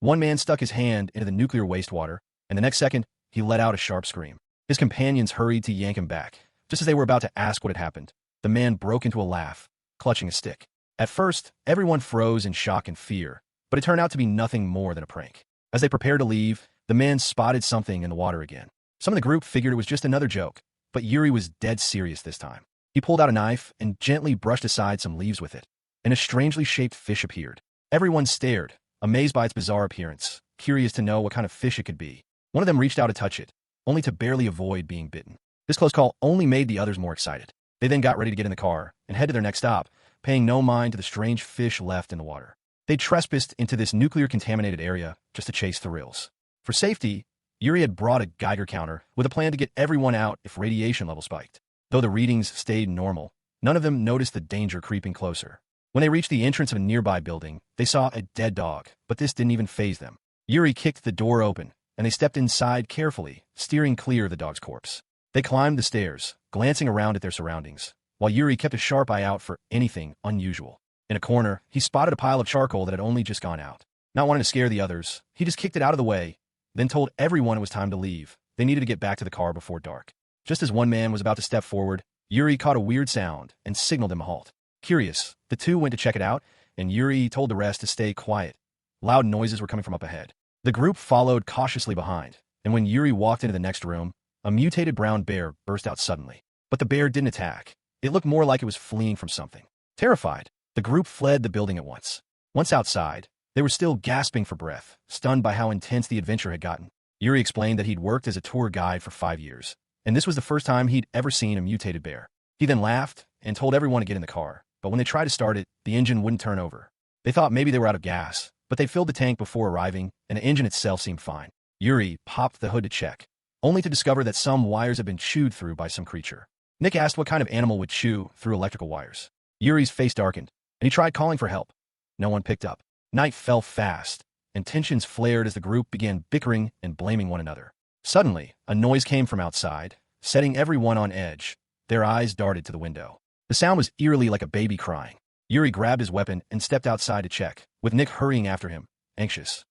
One man stuck his hand into the nuclear wastewater, and the next second, he let out a sharp scream. His companions hurried to yank him back. Just as they were about to ask what had happened, the man broke into a laugh, clutching a stick. At first, everyone froze in shock and fear, but it turned out to be nothing more than a prank. As they prepared to leave, the man spotted something in the water again. Some of the group figured it was just another joke, but Yuri was dead serious this time. He pulled out a knife and gently brushed aside some leaves with it, and a strangely shaped fish appeared. Everyone stared, amazed by its bizarre appearance, curious to know what kind of fish it could be. One of them reached out to touch it, only to barely avoid being bitten. This close call only made the others more excited. They then got ready to get in the car and head to their next stop, paying no mind to the strange fish left in the water. They trespassed into this nuclear-contaminated area just to chase thrills. For safety, Yuri had brought a Geiger counter with a plan to get everyone out if radiation level spiked. Though the readings stayed normal, none of them noticed the danger creeping closer. When they reached the entrance of a nearby building, they saw a dead dog, but this didn't even faze them. Yuri kicked the door open, and they stepped inside carefully, steering clear of the dog's corpse. They climbed the stairs, glancing around at their surroundings, while Yuri kept a sharp eye out for anything unusual. In a corner, he spotted a pile of charcoal that had only just gone out. Not wanting to scare the others, he just kicked it out of the way, then told everyone it was time to leave. They needed to get back to the car before dark. Just as one man was about to step forward, Yuri caught a weird sound and signaled him a halt. Curious, the two went to check it out, and Yuri told the rest to stay quiet. Loud noises were coming from up ahead. The group followed cautiously behind, and when Yuri walked into the next room, a mutated brown bear burst out suddenly. But the bear didn't attack. It looked more like it was fleeing from something. Terrified, the group fled the building at once. Once outside, they were still gasping for breath, stunned by how intense the adventure had gotten. Yuri explained that he'd worked as a tour guide for 5 years, and this was the first time he'd ever seen a mutated bear. He then laughed and told everyone to get in the car, but when they tried to start it, the engine wouldn't turn over. They thought maybe they were out of gas, but they filled the tank before arriving, and the engine itself seemed fine. Yuri popped the hood to check, only to discover that some wires had been chewed through by some creature. Nick asked what kind of animal would chew through electrical wires. Yuri's face darkened, and he tried calling for help. No one picked up. Night fell fast, and tensions flared as the group began bickering and blaming one another. Suddenly, a noise came from outside, setting everyone on edge. Their eyes darted to the window. The sound was eerily like a baby crying. Yuri grabbed his weapon and stepped outside to check, with Nick hurrying after him, anxious.